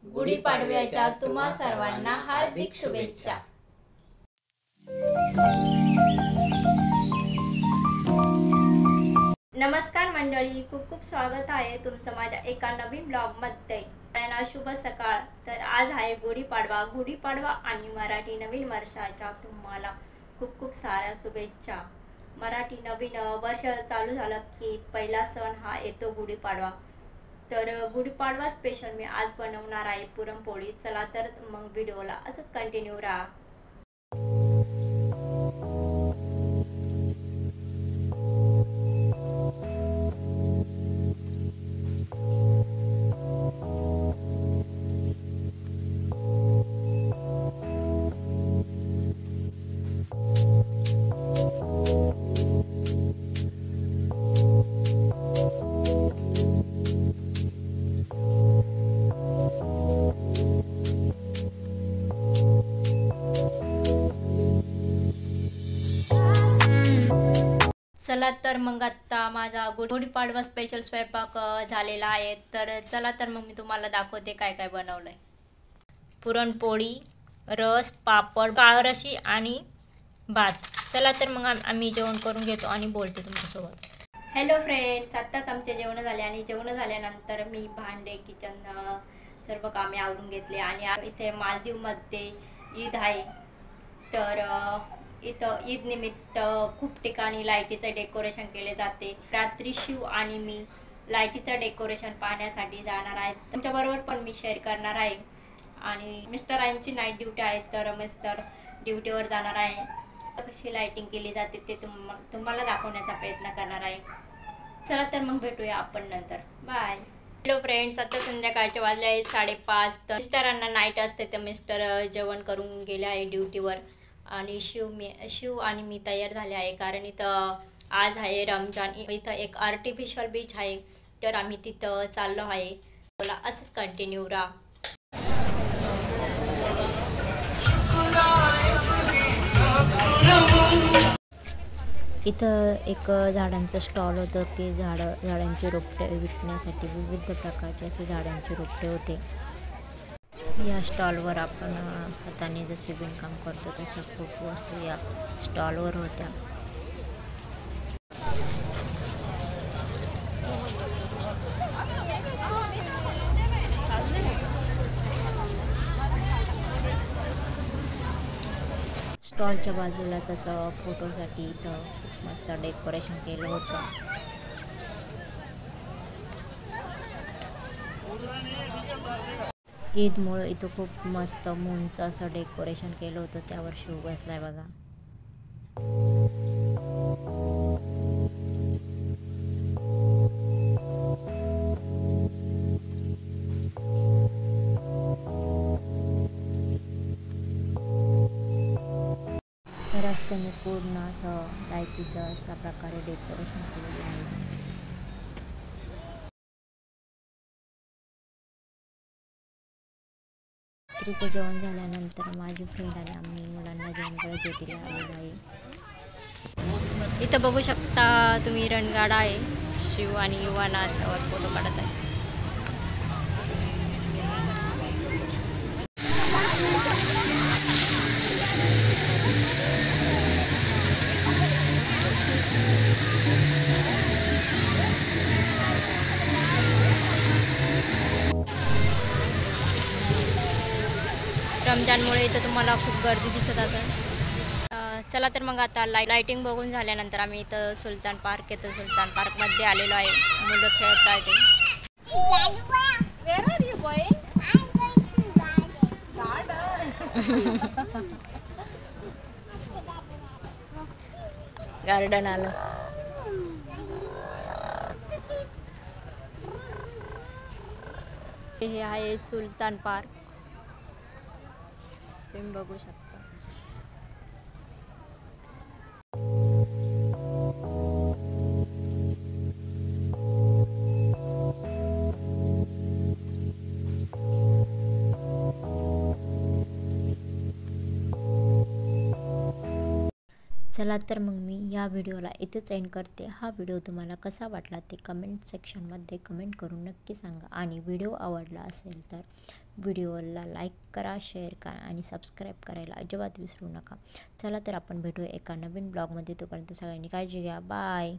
गुढीपाडव्याच्या तुम्हा सर्वांना हार्दिक शुभेच्छा। नमस्कार मंडळी, खूप खूप स्वागत आहे तुमचं माझ्या एका नवीन ब्लॉगमध्ये। शुभ सकाळ। तर आज आहे गुढीपाडवा। गुढीपाडवा आणि मराठी नवीन वर्षाच्या तुम्हाला खूप खूप साऱ्या शुभेच्छा। मराठी नवीन वर्ष चालू झालं की पहिला सण हा येतो गुढीपाडवा। तर गुढीपाडवा स्पेशल मी आज बनवणार आहे पुरणपोळी। चला तर मग व्हिडिओला असंच कंटिन्यू राहा। चला तर मग आता माझा गुढीपाडवा स्पेशल स्वयंपाक झालेला आहे। तर चला तर मग मी तुम्हाला दाखवते काय काय बनवलंय। पुरणपोळी, रस, पापड, काळरशी आणि भात। चला तर मग आम्ही जेवण करून घेतो आणि बोलते तुमच्यासोबत। हॅलो फ्रेंड्स, आत्ताच आमचे जेवण झाले आणि जेवण झाल्यानंतर मी भांडे, किचन सर्व कामे आवरून घेतले। आणि इथे मालदीवमध्ये ईद आहे। तर इथं ईद निमित्त खूप ठिकाणी लाईटीचं डेकोरेशन केले जाते। रात्री शिव आणि मी लाईटीचं डेकोरेशन पाहण्यासाठी जाणार आहे। तुमच्याबरोबर पण मी शेअर करणार आहे। आणि मिस्टरांची नाईट ड्युटी आहे, तर मिस्टर ड्युटीवर जाणार आहे। कशी लाईटिंग केली जाते ते तुम्हाला दाखवण्याचा प्रयत्न करणार आहे। चला तर मग भेटूया आपण नंतर। बाय। हॅलो फ्रेंड्स, आता संध्याकाळचे वाजले आहेत 5:30। तर मिस्टरांना नाईट असते, तर मिस्टर जेवण करून गेले आहे ड्युटीवर। आणि शिव आणि मी तयार झाले आहे, कारण इथं आज आहे रमजान। इथं एक आर्टिफिशियल बीच आहे, तर आम्ही तिथं चाललो आहे। मला असंच कंटिन्यू राहा। इथं एक झाडांचं स्टॉल होतं की झाडांचे रोपटे विकण्यासाठी विविध प्रकारचे असे झाडांचे रोपटे होते। या स्टॉलवर आपण हाताने जसे विणकाम करतो तशा खूप वस्तू या स्टॉलवर होत्या। स्टॉलच्या बाजूलाच असं फोटोसाठी इथं खूप मस्त डेकोरेशन केलं होतं। ईदमुळे इथं खूप मस्त मूनचं असं डेकोरेशन केलं होतं, त्यावर शिव बसलाय बघा। रस्त्याने पूर्ण असं लाईटीचं अशा प्रकारे डेकोरेशन केलेलं आहे। रात्रीचं जेवण झाल्यानंतर माझी फ्रेंड आणि आम्ही मुलांना जेवण जेटीला आलेलो आहे। इथं बघू शकता तुम्ही रणगाडा आहे। शिव आणि युवाना त्यावर फोटो काढत आहे। रमजानमुळे इथं तुम्हाला खूप गर्दी दिसत असेल। चला तर मग आता लाईटिंग बघून झाल्यानंतर आम्ही इथं सुलतान पार्क येतो। सुलतान पार्कमध्ये आलेलो आहे। मुलं खेळत आहेत। गार्डन आलं। हे आहे सुलतान पार्क, तुम्ही बघू शकता। चला तर मग मी या व्हिडिओला इथेच एंड करते. हा व्हिडिओ तुम्हाला कसा वाटला ते कमेंट सेक्शनमध्ये कमेंट करून नक्की सांगा. आणि व्हिडिओ आवडला असेल तर व्हिडिओला लाईक करा, शेअर करा आणि सबस्क्राईब करायला अजिबात विसरू नका. चला तर आपण भेटूया एका नवीन ब्लॉगमध्ये. तोपर्यंत सगळ्यांनी काळजी घ्या. बाय.